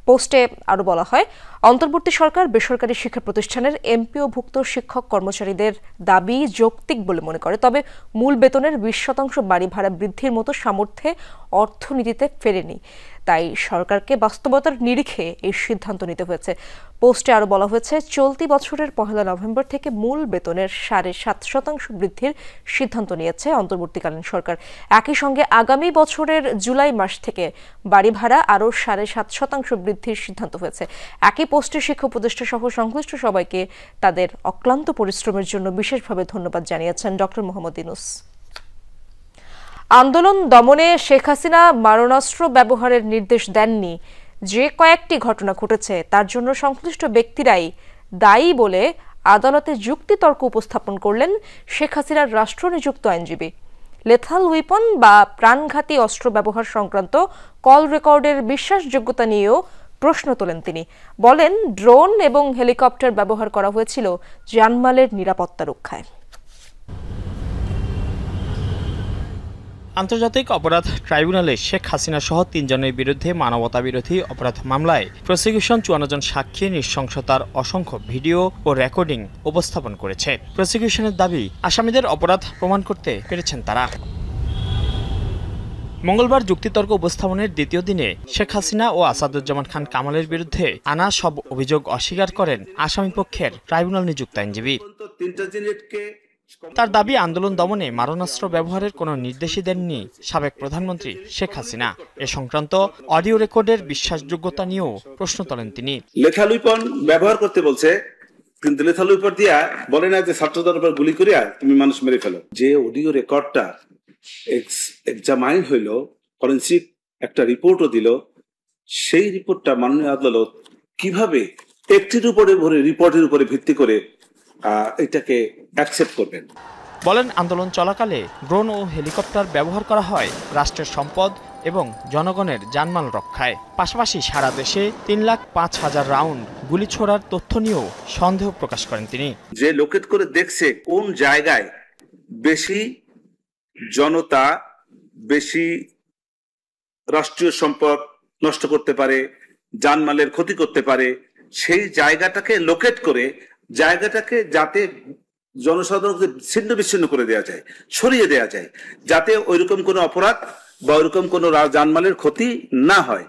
Speaker 1: পোস্টে আরও বলা হয়, অন্তর্বর্তী সরকার বেসরকারি শিক্ষা প্রতিষ্ঠানের এমপিওভুক্ত শিক্ষক কর্মচারীদের দাবি যৌক্তিক বলে মনে করে, তবে মূল বেতনের 20% বাড়ি ভাড়া বৃদ্ধির মতো সামর্থ্যে অর্থনীতিতে ফেরেনি। তাই সরকারকে বাস্তবতার নিরিখে এই সিদ্ধান্ত নিতে হয়েছে। পোস্টে আরও বলা হয়েছে, চলতি বছরের 1 নভেম্বর থেকে মূল বেতনের 7.5% বৃদ্ধির সিদ্ধান্ত নিয়েছে অন্তর্বর্তীকালীন সরকার। একই সঙ্গে আগামী বছরের জুলাই মাস থেকে বাড়ি ভাড়া আরও 7.5% বৃদ্ধির সিদ্ধান্ত হয়েছে। একই পোস্টে শিক্ষা উপদেষ্টা সহ সংশ্লিষ্ট সবাইকে তাদের অক্লান্ত পরিশ্রমের জন্য বিশেষভাবে ধন্যবাদ জানিয়েছেন ডক্টর মোহাম্মদ ইউনূস। আন্দোলন দমনে শেখ হাসিনা মারণাস্ত্র ব্যবহারের নির্দেশ দেননি, যে কয়েকটি ঘটনা ঘটেছে তার জন্য সংশ্লিষ্ট ব্যক্তিরাই দায়ী বলে আদালতে যুক্তিতর্ক উপস্থাপন করলেন শেখ হাসিনার রাষ্ট্রনিযুক্ত আইনজীবী। লেথাল উইপন বা প্রাণঘাতী অস্ত্র ব্যবহার সংক্রান্ত কল রেকর্ডের বিশ্বাসযোগ্যতা নিয়েও প্রশ্ন তোলেন তিনি। বলেন, ড্রোন এবং হেলিকপ্টার ব্যবহার করা হয়েছিল জানমালের নিরাপত্তা রক্ষায়।
Speaker 9: আন্তর্জাতিক অপরাধ ট্রাইব্যুনালে শেখ হাসিনা সহ 3 জনের বিরুদ্ধে মানবতাবিরোধী অপরাধ মামলায় প্রসিকিউশন 54 জন সাক্ষী নৃশংসতার অসংখ্য ভিডিও ও রেকর্ডিং উপস্থাপন করেছে। প্রসিকিউশনের দাবি, আসামিদের অপরাধ প্রমাণ করতে পেরেছেন তারা। মঙ্গলবার যুক্তিতর্ক উপস্থাপনের দ্বিতীয় দিনে শেখ হাসিনা ও আসাদুজ্জামান খান কামালের বিরুদ্ধে আনা সব অভিযোগ অস্বীকার করেন আসামিপক্ষের ট্রাইব্যুনাল নিযুক্ত আইনজীবী। তার দাবি, আন্দোলন দমনে মারণাস্ত্র ব্যবহারের কোনো নির্দেশই দেননি সাবেক প্রধানমন্ত্রী শেখ হাসিনা। এ সংক্রান্ত অডিও রেকর্ডের বিশ্বাসযোগ্যতা নিয়েও প্রশ্ন তোলেন তিনি।
Speaker 25: লেথাল উইপন ব্যবহার করতে বলছে, কিন্তু লেথাল উইপন দিয়া বলে না যে ছাত্রদের উপর গুলি করিয়া তুমি মানুষ মেরে ফেলো। যে অডিও রেকর্ডটা এক্সামাইন হইল, ফরেনসিক একটা রিপোর্টও দিল, সেই রিপোর্টটা মাননীয় আদালত কিভাবে একটির উপরে রিপোর্টের উপরে ভিত্তি করে এটাকে অ্যাকসেপ্ট করবেন?
Speaker 9: বলেন, আন্দোলন চলাকালে ড্রোন ও হেলিকপ্টার ব্যবহার করা হয় রাষ্ট্রের সম্পদ এবং জনগণের জানমাল রক্ষায়। পাশাপাশি সারা দেশে 3,05,000 রাউন্ড গুলি ছোড়ার তথ্য নিয়েও সন্দেহ প্রকাশ করেন তিনি।
Speaker 25: যে লোকেট করে দেখছে কোন জায়গায় বেশি জনতা, বেশি রাষ্ট্রীয় সম্পদ নষ্ট করতে পারে, জানমালের ক্ষতি করতে পারে, সেই জায়গাটাকে লোকেট করে জায়গাটাকে যাতে জনসাধারণকে ছিন্ন বিচ্ছিন্ন করে দেওয়া যায়, সরিয়ে দেওয়া যায়, যাতে ওইরকম কোনো অপরাধ বা ওইরকম কোনো জানমালের ক্ষতি না হয়।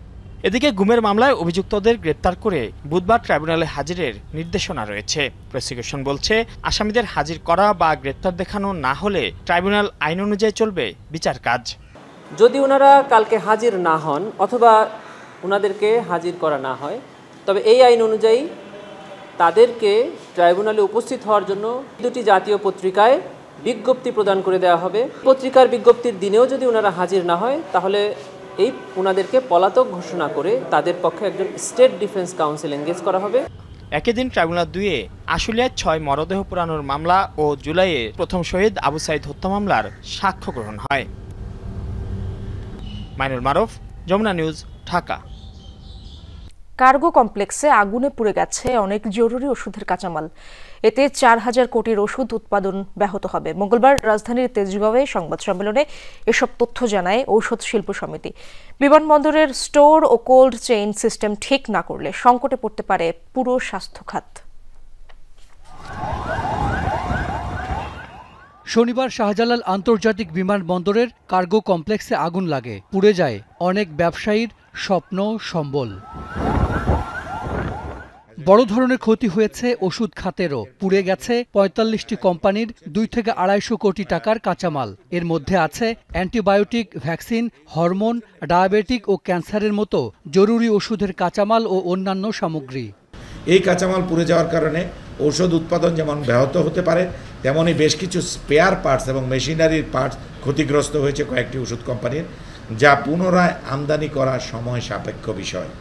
Speaker 9: এদিকে গুমের মামলায় অভিযুক্তদের গ্রেপ্তার করে বুধবার ট্রাইব্যুনালে হাজিরের নির্দেশনা রয়েছে। প্রসিকিউশন বলছে, আসামিদের হাজির করা বা গ্রেপ্তার দেখানো না হলে ট্রাইব্যুনাল আইন অনুযায়ী চলবে বিচার কাজ।
Speaker 3: যদি ওনারা কালকে হাজির না হন অথবা ওনাদেরকে হাজির করা না হয়, তবে এই আইন অনুযায়ী তাদেরকে ট্রাইব্যুনালে উপস্থিত হওয়ার জন্য 2টি জাতীয় পত্রিকায় বিজ্ঞপ্তি প্রদান করে দেওয়া হবে। পত্রিকার বিজ্ঞপ্তির দিনেও যদি ওনারা হাজির না হয়, তাহলে ওনাদেরকে পলাতক ঘোষণা করে তাদের পক্ষে একজন স্টেট ডিফেন্স কাউন্সিল এনগেজ করা হবে।
Speaker 9: একই দিন ট্রাইব্যুনাল 2-এ আশুলিয়ায় 6 মরদেহ পোড়ানোর মামলা ও জুলাইয়ে প্রথম শহীদ আবু সাইদ হত্যা মামলার সাক্ষ্য গ্রহণ হয়। মাইনুল মারুফ, যমুনা নিউজ, ঢাকা।
Speaker 1: কার্গো কমপ্লেক্সে আগুনে পুড়ে গেছে অনেক জরুরি ওষুধের কাঁচামাল। এতে 4000 কোটির ওষুধ উৎপাদন ব্যাহত হবে। মঙ্গলবার রাজধানীর তেজগাঁওয়ে সংবাদ সম্মেলনে এসব তথ্য জানায় ঔষধ শিল্প সমিতি। বিমানবন্দরের স্টোর ও কোল্ড চেইন সিস্টেম ঠিক না করলে সংকটে পড়তে পারে পুরো স্বাস্থ্য খাত।
Speaker 7: শনিবার শাহজালাল আন্তর্জাতিক বিমানবন্দরের কার্গো কমপ্লেক্সে আগুন লাগে। পুড়ে যায় অনেক ব্যবসায়ীর স্বপ্ন সম্বল। বড় ধরনের ক্ষতি হয়েছে ওষুধ খাতেরও। পুড়ে গেছে 45টি কোম্পানির 2 থেকে 250 কোটি টাকার কাঁচামাল। এর মধ্যে আছে অ্যান্টিবায়োটিক, ভ্যাকসিন, হরমোন, ডায়াবেটিক ও ক্যান্সারের মতো জরুরি ওষুধের কাঁচামাল ও অন্যান্য সামগ্রী।
Speaker 11: এই কাঁচামাল পুড়ে যাওয়ার কারণে ঔষধ উৎপাদন যেমন ব্যাহত হতে পারে, তেমনই বেশ কিছু স্পেয়ার পার্টস এবং মেশিনারির পার্টস ক্ষতিগ্রস্ত হয়েছে কয়েকটি ওষুধ কোম্পানির, যা পুনরায় আমদানি করা সময় সাপেক্ষ বিষয়।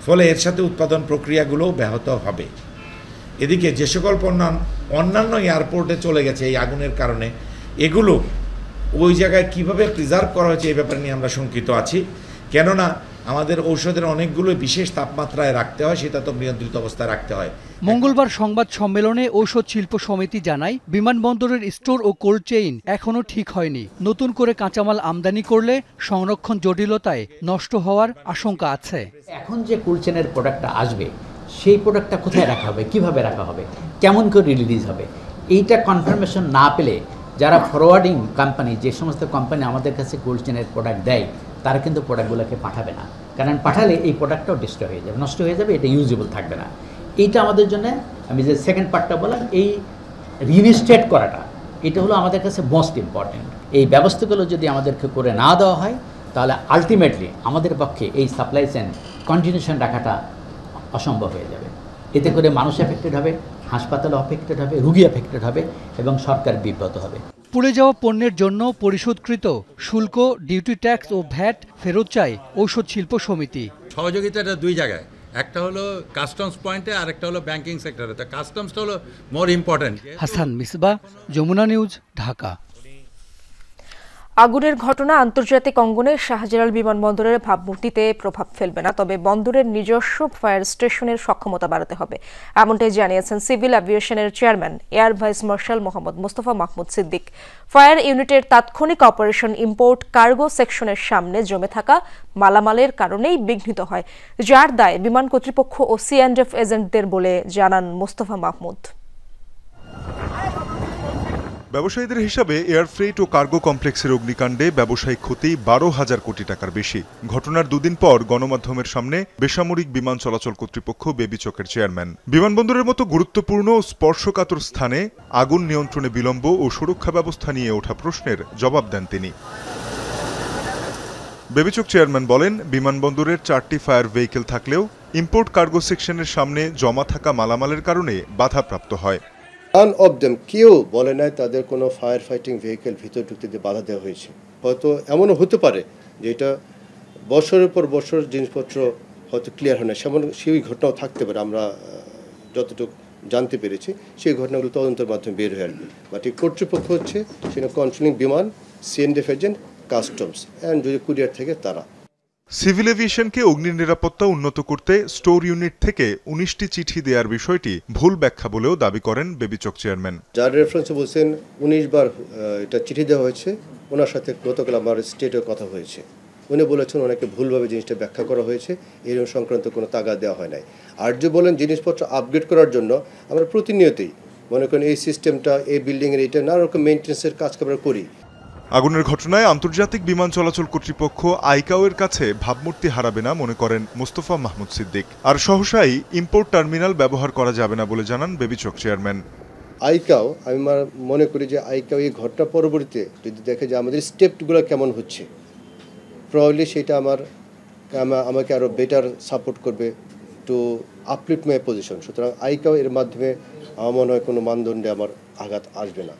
Speaker 11: ফলে এর সাথে উৎপাদন প্রক্রিয়াগুলোও ব্যাহত হবে। এদিকে যে সকল পণ্য অন্যান্য এয়ারপোর্টে চলে গেছে এই আগুনের কারণে, এগুলো ওই জায়গায় কিভাবে প্রিজার্ভ করা হয়েছে এই ব্যাপারে নিয়ে আমরা শঙ্কিত আছি। কেননা আমাদের ঔষধের অনেকগুলো বিশেষ তাপমাত্রায় রাখতে হয়, সেটা তো নিয়ন্ত্রিত অবস্থায় রাখতে হয়।
Speaker 7: মঙ্গলবার সংবাদ সম্মেলনে ঔষধ শিল্প সমিতি জানায়, বিমানবন্দরের স্টোর ও কোল্ড চেইন এখনও ঠিক হয়নি। নতুন করে কাঁচামাল আমদানি করলে সংরক্ষণ জটিলতায় নষ্ট হওয়ার আশঙ্কা আছে।
Speaker 12: এখন যে কোল্ড চেইনের প্রোডাক্টটা আসবে, সেই প্রোডাক্টটা কোথায় রাখা হবে, কিভাবে রাখা হবে, কেমন করে রিলিজ হবে, এইটা কনফার্মেশন না পেলে যারা ফরওয়ার্ডিং কোম্পানি, যে সমস্ত কোম্পানি আমাদের কাছে কোল্ড চেইনের প্রোডাক্ট দেয়, তারা কিন্তু প্রোডাক্টগুলোকে পাঠাবে না। কারণ পাঠালে এই প্রোডাক্টটাও ডিস্ট্রয় হয়ে যাবে, নষ্ট হয়ে যাবে, এটা ইউজেবল থাকবে না। এইটা আমাদের জন্য, আমি যে সেকেন্ড পার্টটা বললাম, এই রিইনস্টেট করাটা, এটা হলো আমাদের কাছে মোস্ট ইম্পর্টেন্ট। এই ব্যবস্থাগুলো যদি আমাদেরকে করে না দেওয়া হয়, তাহলে আলটিমেটলি আমাদের পক্ষে এই সাপ্লাই চেইন কন্টিনিউশন রাখাটা অসম্ভব হয়ে যাবে। এতে করে মানুষ এফেক্টেড হবে, হাসপাতাল এফেক্টেড হবে, রুগী এফেক্টেড হবে এবং সরকার বিব্রত হবে।
Speaker 7: পুড়ে যাওয়া পণ্যের জন্য পরিশোধকৃত শুল্ক, ডিউটি ট্যাক্স ও ভ্যাট ফেরত চায় ঔষধ শিল্প সমিতি।
Speaker 13: সহযোগিতাটা 2 জায়গায়, একটা হলো কাস্টমস পয়েন্টে আর একটা হলো ব্যাংকিং সেক্টরে। তো কাস্টমসটা হলো more important.
Speaker 7: Hasan Misbah, Jamuna news, Dhaka.
Speaker 1: আগুনের ঘটনা আন্তর্জাতিক অঙ্গনে শাহজালাল বিমানবন্দরের ভাবমূর্তিতে প্রভাব ফেলবে না, তবে বন্দরের নিজস্ব ফায়ার স্টেশনের সক্ষমতা বাড়াতে হবে, এমনটাই জানিয়েছেন সিভিল অ্যাভিয়েশনের chairman air vice marshal Mohammad Mostafa Mahmud Siddique. Fire ইউনিটের তাৎক্ষণিক অপারেশন ইম্পোর্ট কার্গো সেকশনের সামনে জমে থাকা মালামালের কারণেই বিঘ্নিত হয়, যার দায় বিমান কর্তৃপক্ষ ও C&F এজেন্টদের বলে জানান মোস্তফা মাহমুদ।
Speaker 26: ব্যবসায়ীদের হিসাবে এয়ার ফ্রেট ও কার্গো কমপ্লেক্সের অগ্নিকাণ্ডে ব্যবসায়িক ক্ষতি 12,000 কোটি টাকার বেশি। ঘটনার 2 দিন পর গণমাধ্যমের সামনে বেসামরিক বিমান চলাচল কর্তৃপক্ষ বেবিচকের চেয়ারম্যান বিমানবন্দরের মতো গুরুত্বপূর্ণ স্পর্শকাতর স্থানে আগুন নিয়ন্ত্রণে বিলম্ব ও সুরক্ষা ব্যবস্থা নিয়ে ওঠা প্রশ্নের জবাব দেন তিনি। বেবিচক চেয়ারম্যান বলেন, বিমানবন্দরের 4টি ফায়ার ভেহিকেল থাকলেও ইম্পোর্ট কার্গো সেকশনের সামনে জমা থাকা মালামালের কারণে বাধাপ্রাপ্ত হয়।
Speaker 27: নান অফ দেম, কেউ বলে নাই তাদের কোনো ফায়ার ফাইটিং ভেহিকেল ভিতর ঢুকতে বাধা দেওয়া হয়েছে। হয়তো এমনও হতে পারে যে এটা বছরের পর বছর জিনিসপত্র হয়তো ক্লিয়ার হয় না, সেই ঘটনাও থাকতে পারে। আমরা যতটুকু জানতে পেরেছি সেই ঘটনাগুলো তদন্তের মাধ্যমে বের হয়ে আসবে। বাট এই কর্তৃপক্ষ হচ্ছে সেটা কন্ট্রোলিং বিমান, C&F এজেন্ট, কাস্টমস অ্যান্ড যদি কুরিয়ার থেকে তারা।
Speaker 26: সিভিল এভিয়েশনকে অগ্নি নিরাপত্তা উন্নত করতে স্টোর ইউনিট থেকে 19টি চিঠি দেওয়ার বিষয়টি ভুল ব্যাখ্যা বলেও দাবি করেন বেবিচক চেয়ারম্যান। যার রেফারেন্সে বলছেন 19 বার এটা চিঠি দেওয়া হয়েছে, ওনার সাথে গতকাল আমার স্টেটে কথা হয়েছে, উনি বলেছেন ওনাকে ভুলভাবে জিনিসটা ব্যাখ্যা করা হয়েছে, এই সংক্রান্ত কোনো তাগাদা দেওয়া হয় নাই। আর যে বলেন জিনিসপত্র আপগ্রেড করার জন্য আমরা প্রতিনিয়তই মনে করেন এই সিস্টেমটা, এই বিল্ডিংয়ের এইটা নানা রকম মেইনটেন্যান্সের কাজ আমরা করি। আগুনের ঘটনায় আন্তর্জাতিক বিমান চলাচল কর্তৃপক্ষ আইকাওয়ের কাছে ভাবমূর্তি হারাবে না মনে করেন মোস্তফা মাহমুদ সিদ্দিক। আর সহসাই ইম্পোর্ট টার্মিনাল ব্যবহার করা যাবে না বলে জানান বেবিচক চেয়ারম্যান।
Speaker 27: আইকাও আমি মনে করি যে আইকাও এই ঘটনা পরবর্তীতে যদি দেখে যে আমাদের স্টেপগুলো কেমন হচ্ছে, প্রবাবলি সেটা আমাকে আরও বেটার সাপোর্ট করবে টু আপলিফট মাই পজিশন। সুতরাং আইকাও এর মাধ্যমে আমার মনে হয় কোনো মানদণ্ডে আমার আঘাত আসবে না।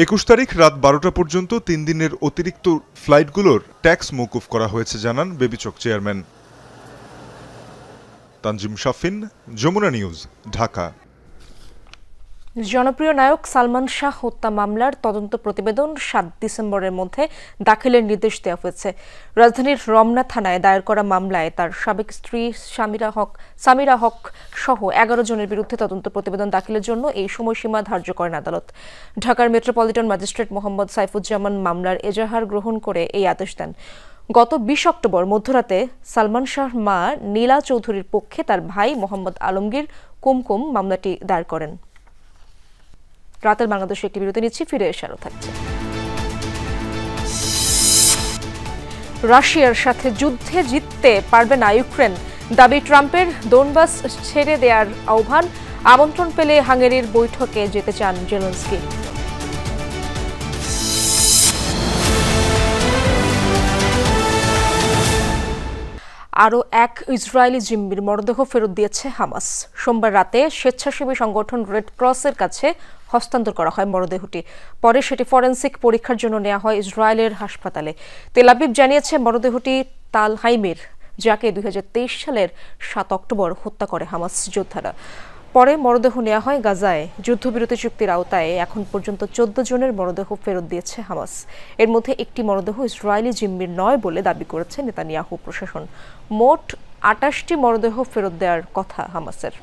Speaker 26: 21 তারিখ রাত 12টা পর্যন্ত 3 দিনের অতিরিক্ত ফ্লাইটগুলোর ট্যাক্স মওকুফ করা হয়েছে জানান বেবিচক চেয়ারম্যান। তানজিম শাফিন, যমুনা নিউজ, ঢাকা।
Speaker 1: জনপ্রিয় নায়ক সালমান শাহ হত্যা মামলার তদন্ত প্রতিবেদন 7 ডিসেম্বরের মধ্যে দাখিলের নির্দেশ দেওয়া হয়েছে। রাজধানীর রমনা থানায় দায়ের করা মামলায় তার সাবেক স্ত্রী সামিরা হক সহ 11 জনের বিরুদ্ধে তদন্ত প্রতিবেদন দাখিলের জন্য এই সময়সীমা ধার্য করেন আদালত। ঢাকার মেট্রোপলিটন ম্যাজিস্ট্রেট মোহাম্মদ সাইফুজ্জামান মামলার এজাহার গ্রহণ করে এই আদেশ দেন। গত 20 অক্টোবর মধ্যরাতে সালমান শাহর মা নীলা চৌধুরীর পক্ষে তার ভাই মোহাম্মদ আলমগীর কুমকুম মামলাটি দায়ের করেন। রাতের বাংলাদেশে একটি বিরতি নিচ্ছি, ফিরে এসে আরও থাকছে। রাশিয়ার সাথে যুদ্ধে জিততে পারবে না ইউক্রেন, দাবি ট্রাম্পের। দোনবাস ছেড়ে দেওয়ার আহ্বান, আমন্ত্রণ পেলে হাঙ্গেরির বৈঠকে যেতে চান জেলেনস্কি। আরও এক ইসরায়েলি জিম্মির মরদেহ ফেরত দিয়েছে হামাস। সোমবার রাতে স্বেচ্ছাসেবী সংগঠন রেড ক্রসের কাছে হস্তান্তর করা হয় মরদেহটি। পরে সেটি ফরেনসিক পরীক্ষার জন্য নেওয়া হয় ইসরায়েলের হাসপাতালে। তেল আবিব জানিয়েছে মরদেহটি তাল হাইমের, যাকে 2023 সালের 7 অক্টোবর হত্যা করে হামাস যোদ্ধারা। পরে মরদেহ নেওয়া হয় গাজায়। যুদ্ধবিরতি চুক্তির আওতায় এখন পর্যন্ত 14 জনের মরদেহ ফেরত দিয়েছে হামাস। এর মধ্যে একটি মরদেহ ইসরায়েলি জিম্মির নয় বলে দাবি করেছে নেতানিয়াহু প্রশাসন। মোট 28টি মরদেহ ফেরত দেওয়ার কথা হামাসের।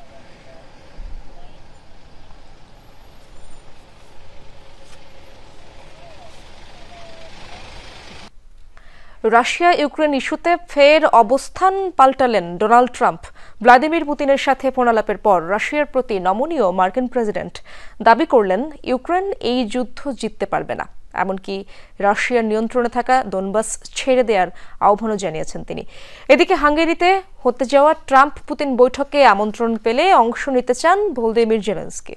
Speaker 1: রাশিয়া ইউক্রেন ইস্যুতে ফের অবস্থান পাল্টালেন ডোনাল্ড ট্রাম্প। ভ্লাদিমির পুতিনের সাথে ফোনালাপের পর রাশিয়ার প্রতি নমনীয় মার্কিন প্রেসিডেন্ট দাবি করলেন ইউক্রেন এই যুদ্ধ জিততে পারবে না। এমনকি রাশিয়ার নিয়ন্ত্রণে থাকা দোনবাস ছেড়ে দেওয়ার আহ্বানও জানিয়েছেন তিনি। এদিকে হাঙ্গেরিতে হতে যাওয়া ট্রাম্প পুতিন বৈঠকে আমন্ত্রণ পেলে অংশ নিতে চান ভলোদিমির জেলেনস্কি।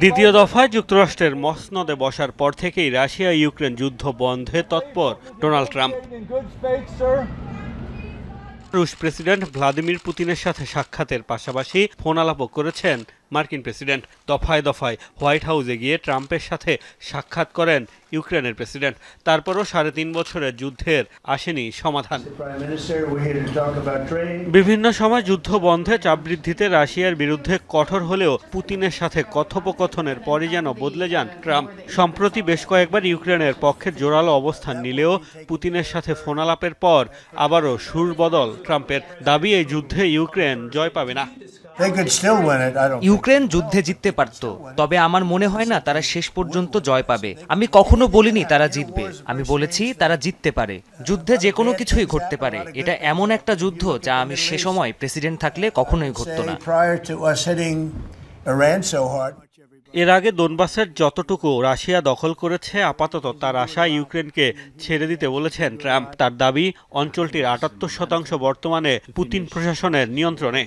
Speaker 10: দ্বিতীয় দফায় যুক্তরাষ্ট্রের মসনদে বসার পর থেকেই রাশিয়া ইউক্রেন যুদ্ধ বন্ধে তৎপর ডোনাল্ড ট্রাম্প। রুশ প্রেসিডেন্ট ভ্লাদিমির পুতিনের সাথে সাক্ষাতের পাশাপাশি ফোন আলাপও করেছেন মার্কিন প্রেসিডেন্ট। দফায় দফায় হোয়াইট হাউসে গিয়ে ট্রাম্পের সাথে সাক্ষাৎ করেন ইউক্রেনের প্রেসিডেন্ট। তারপরও 3.5 বছরের যুদ্ধের আসেনি সমাধান। বিভিন্ন সময় যুদ্ধ বন্ধে চাপ বৃদ্ধিতে রাশিয়ার বিরুদ্ধে কঠোর হলেও পুতিনের সাথে কথোপকথনের পরই যেন বদলে যান ট্রাম্প। সম্প্রতি বেশ কয়েকবার ইউক্রেনের পক্ষে জোরালো অবস্থান নিলেও পুতিনের সাথে ফোনালাপের পর আবারও সুর বদল ট্রাম্পের। দাবি এই যুদ্ধে ইউক্রেন জয় পাবে না।
Speaker 14: ইউক্রেন যুদ্ধে জিততে পারত, তবে আমার মনে হয় না তারা শেষ পর্যন্ত জয় পাবে। আমি কখনো বলিনি তারা জিতবে, আমি বলেছি তারা জিততে পারে। যুদ্ধে যে কোনো কিছুই ঘটতে পারে। এটা এমন একটা যুদ্ধ যা আমি সে সময় প্রেসিডেন্ট থাকলে কখনোই ঘটতো না।
Speaker 10: এর আগে দোনবাসের যতটুকু রাশিয়া দখল করেছে আপাতত তার আশায় ইউক্রেনকে ছেড়ে দিতে বলেছেন ট্রাম্প। তার দাবি অঞ্চলটির 78% বর্তমানে পুতিন প্রশাসনের নিয়ন্ত্রণে।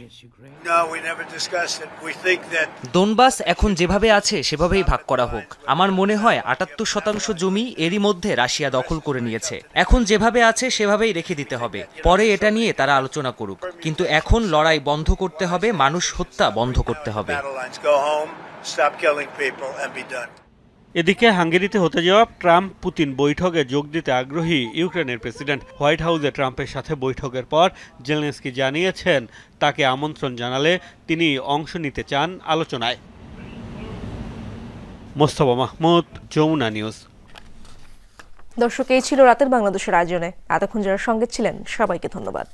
Speaker 14: দোনবাস এখন যেভাবে আছে সেভাবেই ভাগ করা হোক। আমার মনে হয় 78% জমি এরই মধ্যে রাশিয়া দখল করে নিয়েছে। এখন যেভাবে আছে সেভাবেই রেখে দিতে হবে। পরে এটা নিয়ে তারা আলোচনা করুক, কিন্তু এখন লড়াই বন্ধ করতে হবে, মানুষ হত্যা বন্ধ করতে হবে।
Speaker 10: এদিকে হাঙ্গেরিতে হতে যাওয়া ট্রাম্প পুতিন বৈঠকে যোগ দিতে আগ্রহী ইউক্রেনের প্রেসিডেন্ট। হোয়াইট হাউসে ট্রাম্পের সাথে বৈঠকের পর জেলেনস্কি জানিয়েছেন তাকে আমন্ত্রণ জানালে তিনি অংশ নিতে চান আলোচনায়। মোস্তফা মাহমুদ, যমুনা নিউজ।
Speaker 1: দর্শক, এই ছিল রাতের বাংলাদেশের আয়োজনে। এতক্ষণ যারা সঙ্গে ছিলেন সবাইকে ধন্যবাদ।